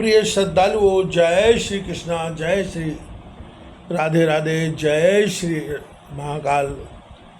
प्रिय श्रद्धालुओं, जय श्री कृष्णा, जय श्री राधे राधे, जय श्री महाकाल,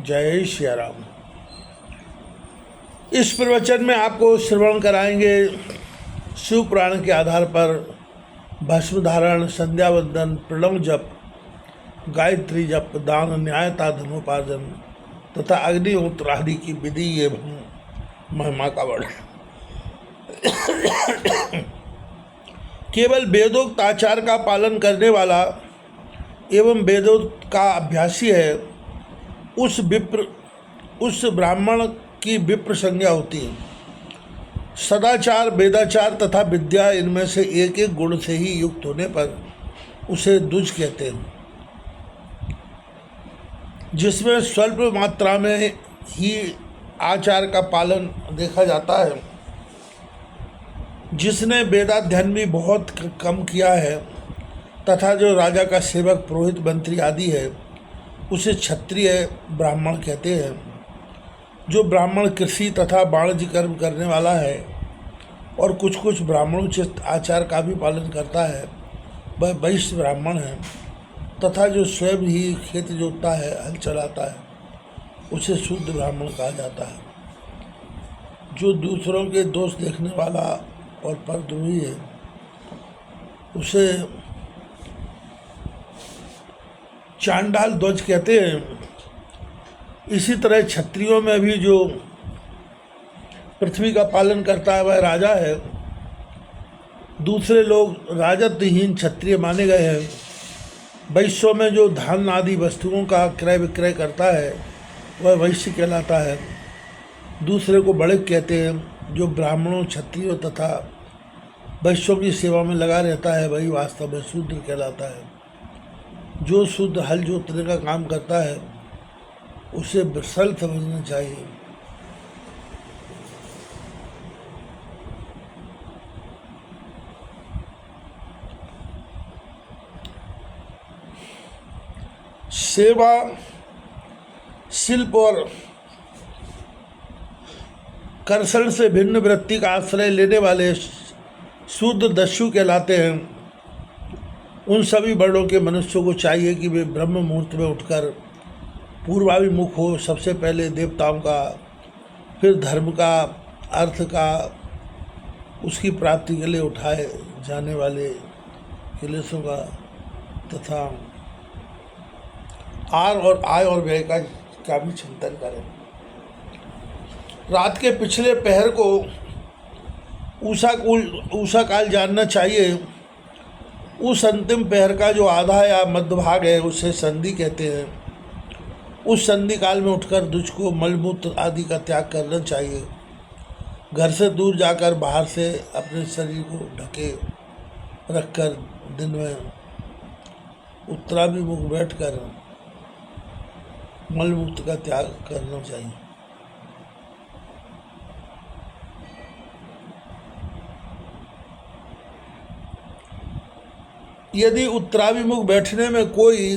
जय श्री राम। इस प्रवचन में आपको श्रवण कराएंगे शिव पुराण के आधार पर भस्म धारण, संध्या वंदन, प्रणव जप, गायत्री जप, दान, न्यायता, धनोपार्जन तथा अग्निहोत्र आदि की विधि एवं महिमा का वर्णन। केवल वेदोक्त आचार का पालन करने वाला एवं वेदोक्त का अभ्यासी है, उस ब्राह्मण की विप्र संज्ञा होती है। सदाचार, वेदाचार तथा विद्या, इनमें से एक एक गुण से ही युक्त होने पर उसे द्विज कहते हैं। जिसमें स्वल्प मात्रा में ही आचार का पालन देखा जाता है, जिसने वेदाध्ययन भी बहुत कम किया है तथा जो राजा का सेवक, पुरोहित, मंत्री आदि है, उसे क्षत्रिय ब्राह्मण कहते हैं। जो ब्राह्मण कृषि तथा वाणिज्य कर्म करने वाला है और कुछ कुछ ब्राह्मणोचित आचार का भी पालन करता है, वह वैश्य ब्राह्मण है। तथा जो स्वयं ही खेत जोतता है, हल चलाता है, उसे शुद्ध ब्राह्मण कहा जाता है। जो दूसरों के दोष देखने वाला और परद्रोही है, उसे चांडाल ध्वज कहते हैं। इसी तरह क्षत्रियों में भी जो पृथ्वी का पालन करता है, वह राजा है। दूसरे लोग राजत्वहीन क्षत्रिय माने गए हैं। वैश्यों में जो धान आदि वस्तुओं का क्रय विक्रय करता है, वह वैश्य कहलाता है। दूसरे को बड़े कहते हैं। जो ब्राह्मणों, क्षत्रियों तथा वैश्यों की सेवा में लगा रहता है, वही वास्तव में शूद्र कहलाता है। जो शुद्ध हल जोतने का काम करता है, उसे सरल समझना चाहिए। सेवा, शिल्प और कर्षण से भिन्न वृत्ति का आश्रय लेने वाले शूद्र दस्यु कहलाते हैं। उन सभी वर्णों के मनुष्यों को चाहिए कि वे ब्रह्म मुहूर्त में उठकर पूर्वाभिमुख हो। सबसे पहले देवताओं का, फिर धर्म का, अर्थ का, उसकी प्राप्ति के लिए उठाए जाने वाले क्लेशों का तथा आय और व्यय का भी चिंतन करें। रात के पिछले पहर को उषा काल जानना चाहिए। उस अंतिम पहर का जो आधा या मध्य भाग है, उसे संधि कहते हैं। उस संधि काल में उठकर दुष्ट को मलमूत्र आदि का त्याग करना चाहिए। घर से दूर जाकर बाहर से अपने शरीर को ढके रखकर दिन में उत्तराभिमुख बैठकर मलमूत्र का त्याग करना चाहिए। यदि उत्तराभिमुख बैठने में कोई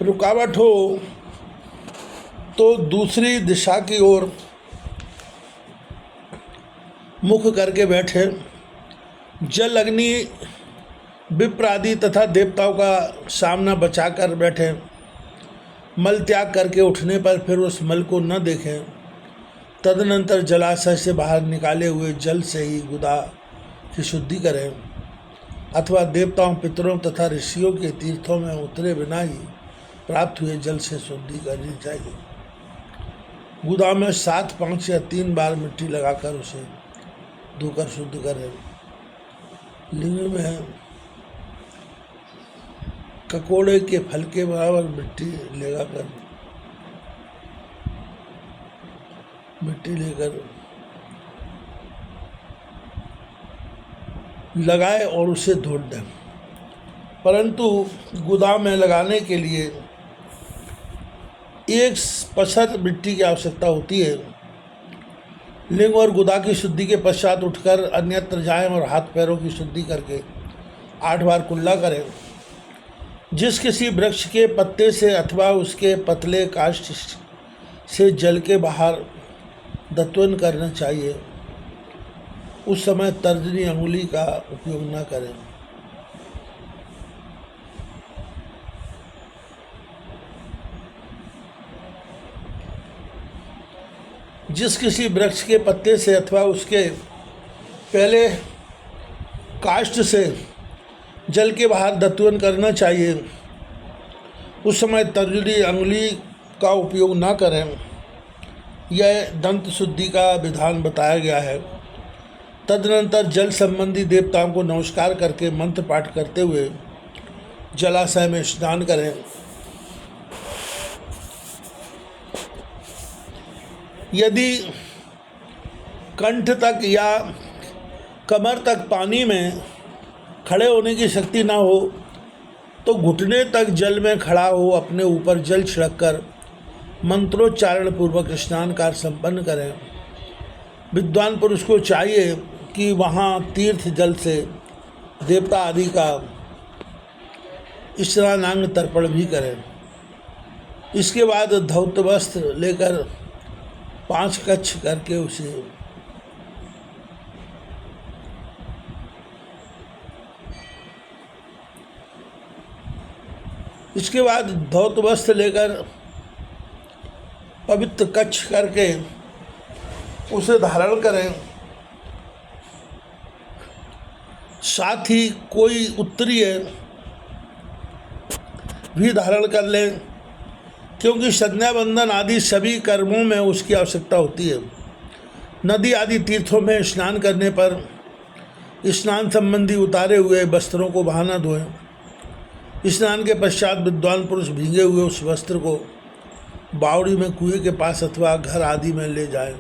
रुकावट हो, तो दूसरी दिशा की ओर मुख करके बैठे। जल, अग्नि, विप्र आदि तथा देवताओं का सामना बचाकर बैठे। मल त्याग करके उठने पर फिर उस मल को न देखें। तदनंतर जलाशय से बाहर निकाले हुए जल से ही गुदा की शुद्धि करें, अथवा देवताओं, पितरों तथा ऋषियों के तीर्थों में उतरे बिना ही प्राप्त हुए जल से शुद्धि करनी चाहिए। गुदा में 7, 5 या 3 बार मिट्टी लगाकर उसे धोकर शुद्ध करें। लिंग में ककोड़े के फल के बराबर मिट्टी लेकर लगाए और उसे धो दें। परंतु गुदा में लगाने के लिए एक पसर मिट्टी की आवश्यकता होती है। लिंग और गुदा की शुद्धि के पश्चात उठकर अन्यत्र जाएं और हाथ पैरों की शुद्धि करके 8 बार कुल्ला करें। जिस किसी वृक्ष के पत्ते से अथवा उसके पतले काष्ठ से जल के बाहर दत्वन करना चाहिए, उस समय तर्जनी अंगुली का उपयोग न करें। जिस किसी वृक्ष के पत्ते से अथवा उसके पहले काष्ठ से जल के बाहर दत्वन करना चाहिए, उस समय तर्जनी अंगुली का उपयोग न करें। यह दंत शुद्धि का विधान बताया गया है। तदनंतर जल संबंधी देवताओं को नमस्कार करके मंत्र पाठ करते हुए जलाशय में स्नान करें। यदि कंठ तक या कमर तक पानी में खड़े होने की शक्ति ना हो तो घुटने तक जल में खड़ा हो अपने ऊपर जल छिड़ककर मंत्रोच्चारण पूर्वक स्नान कार्य संपन्न करें। विद्वान पुरुष को चाहिए कि वहाँ तीर्थ जल से देवता आदि का स्नानांग तर्पण भी करें। इसके बाद धौत वस्त्र लेकर 5 कच्छ करके उसे इसके बाद धौत वस्त्र लेकर पवित्र कच्छ करके उसे धारण करें। साथ ही कोई उत्तरीय भी धारण कर लें, क्योंकि संध्यावंदन आदि सभी कर्मों में उसकी आवश्यकता होती है। नदी आदि तीर्थों में स्नान करने पर स्नान संबंधी उतारे हुए वस्त्रों को वहाँ न धोएं। स्नान के पश्चात विद्वान पुरुष भीगे हुए उस वस्त्र को बावड़ी में कुएं के पास अथवा घर आदि में ले जाएं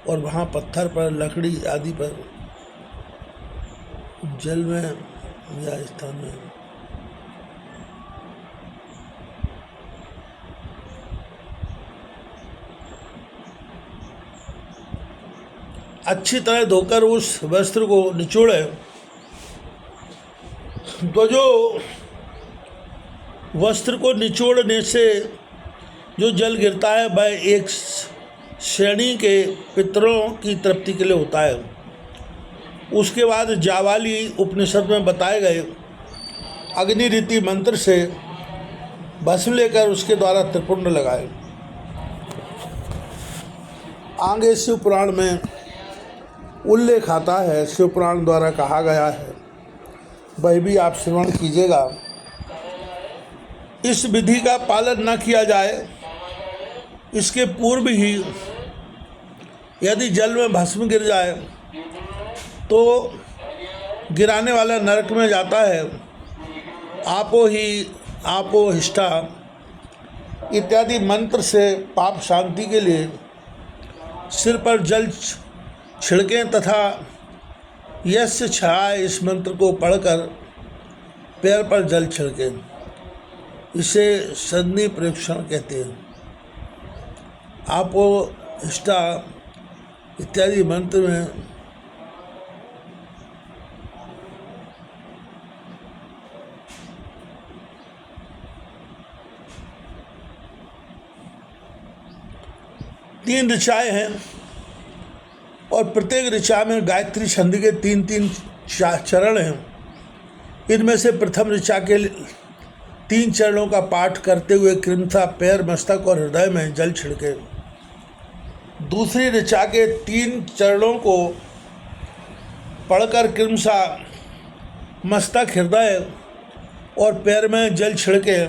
और वहाँ पत्थर पर, लकड़ी आदि पर, जल में या स्थान में अच्छी तरह धोकर उस वस्त्र को निचोड़े। तो जो वस्त्र को निचोड़ने से जो जल गिरता है वह एक श्रेणी के पितरों की तृप्ति के लिए होता है। उसके बाद जावाली उपनिषद में बताए गए अग्नि रीति मंत्र से भस्म लेकर उसके द्वारा त्रिपुंड लगाए। आगे शिव पुराण में उल्लेख आता है, शिव पुराण द्वारा कहा गया है, वह भी आप श्रवण कीजिएगा। इस विधि का पालन न किया जाए, इसके पूर्व ही यदि जल में भस्म गिर जाए तो गिराने वाला नरक में जाता है। आपो ही आपो हिष्ठा इत्यादि मंत्र से पाप शांति के लिए सिर पर जल छिड़कें तथा यस्य छाया इस मंत्र को पढ़कर पैर पर जल छिड़कें। इसे संधि प्रेक्षण कहते हैं। आपो हिष्ठा इत्यादि मंत्र में तीन ऋचाएँ हैं और प्रत्येक ऋचा में गायत्री छंद के 3-3 चरण हैं। इनमें से प्रथम ऋचा के 3 चरणों का पाठ करते हुए क्रमशः पैर, मस्तक और हृदय में जल छिड़के। दूसरी ऋचा के 3 चरणों को पढ़कर क्रमशः मस्तक, हृदय और पैर में जल छिड़के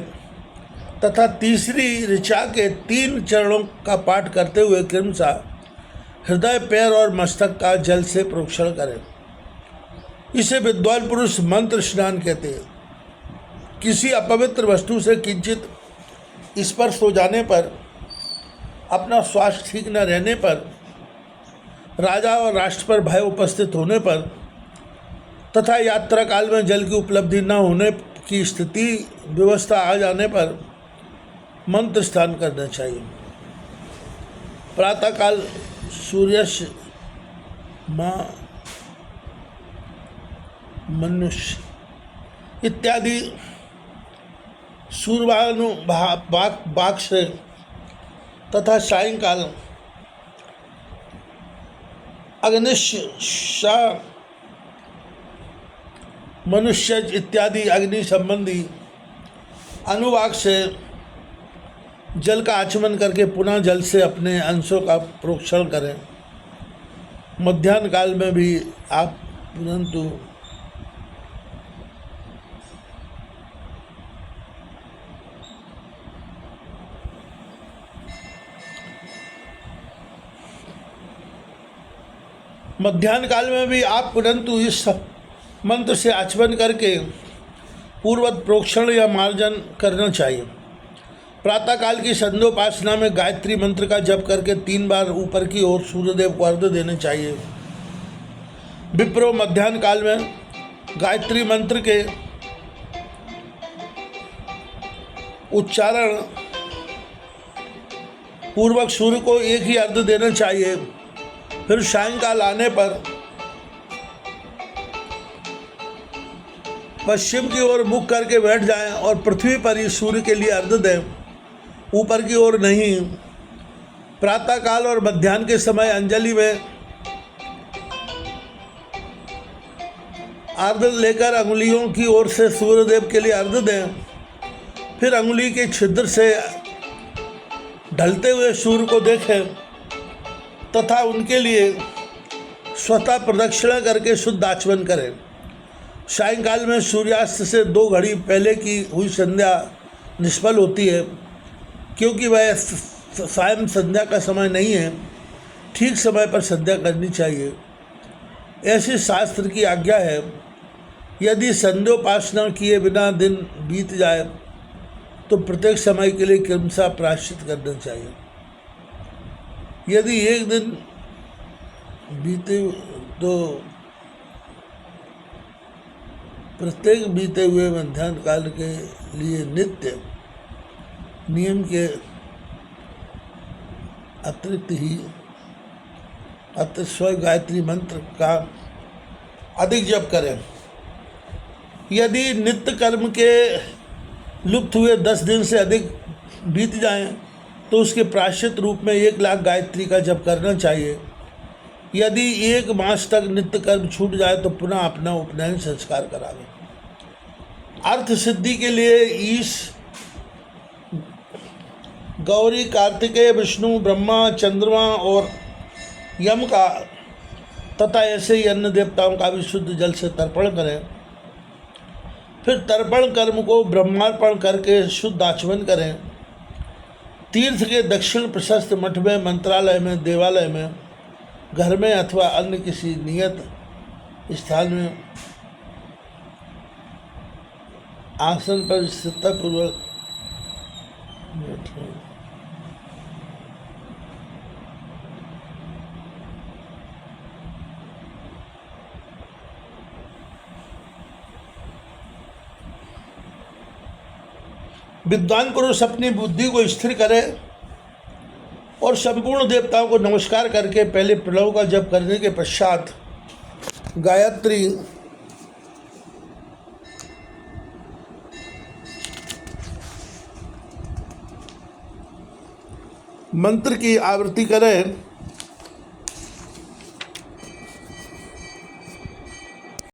तथा तीसरी ऋचा के 3 चरणों का पाठ करते हुए क्रमशः हृदय, पैर और मस्तक का जल से प्रोक्षण करें। इसे विद्वान पुरुष मंत्र स्नान कहते हैं। किसी अपवित्र वस्तु से किंचित स्पर्श हो जाने पर, अपना स्वास्थ्य ठीक न रहने पर, राजा और राष्ट्र पर भय उपस्थित होने पर तथा यात्रा काल में जल की उपलब्धि न होने की स्थिति व्यवस्था आ जाने पर मंत्र स्नान करना चाहिए। प्रातःकाल सूर्यस्य माँ मनुष्य इत्यादि सूर्यानुभाग से तथा सायंकाल अग्निश्चा मनुष्य इत्यादि अग्नि संबंधी अनुवाक से जल का आचमन करके पुनः जल से अपने अंशों का प्रोक्षण करें। मध्याह्न काल में भी आप परंतु इस मंत्र से आचमन करके पूर्वत प्रोक्षण या मार्जन करना चाहिए। प्रातःकाल की संध्योपासना में गायत्री मंत्र का जप करके 3 बार ऊपर की ओर सूर्यदेव को अर्घ्य देने चाहिए। विप्रो मध्याह्न काल में गायत्री मंत्र के उच्चारण पूर्वक सूर्य को एक ही अर्घ्य देना चाहिए। फिर सायंकाल आने पर पश्चिम की ओर मुख करके बैठ जाएं और पृथ्वी पर ही सूर्य के लिए अर्घ्य दें, ऊपर की ओर नहीं। प्रातःकाल और मध्याह्न के समय अंजलि में अर्घ्य लेकर अंगुलियों की ओर से सूर्यदेव के लिए अर्घ्य दें। फिर अंगुली के छिद्र से ढलते हुए सूर्य को देखें तथा उनके लिए स्वतः प्रदक्षिणा करके शुद्ध आचमन करें। सायंकाल में सूर्यास्त से 2 घड़ी पहले की हुई संध्या निष्फल होती है, क्योंकि वह सायं संध्या का समय नहीं है। ठीक समय पर संध्या करनी चाहिए, ऐसी शास्त्र की आज्ञा है। यदि संध्योपासना किए बिना दिन बीत जाए तो प्रत्येक समय के लिए क्रमशः प्रायश्चित करना चाहिए। यदि एक दिन बीते तो प्रत्येक बीते हुए मध्याह्न काल के लिए नित्य नियम के अतिरिक्त ही स्व गायत्री मंत्र का अधिक जप करें। यदि नित्य कर्म के लुप्त हुए 10 दिन से अधिक बीत जाएं तो उसके प्रायश्चित रूप में 1 लाख गायत्री का जप करना चाहिए। यदि 1 मास तक नित्य कर्म छूट जाए तो पुनः अपना उपनयन संस्कार करावें। अर्थ सिद्धि के लिए ईश, गौरी, कार्तिकेय, विष्णु, ब्रह्मा, चंद्रमा और यम का तथा ऐसे ही अन्य देवताओं का भी शुद्ध जल से तर्पण करें। फिर तर्पण कर्म को ब्रह्मार्पण करके शुद्ध आचमन करें। तीर्थ के दक्षिण प्रशस्त मठ में, मंत्रालय में, देवालय में, घर में अथवा अन्य किसी नियत स्थान में आसन पर स्थिरतापूर्वक बैठें। विद्वान पुरुष अपनी बुद्धि को स्थिर करे और संपूर्ण देवताओं को नमस्कार करके पहले प्रणव का जप करने के पश्चात गायत्री मंत्र की आवृत्ति करें।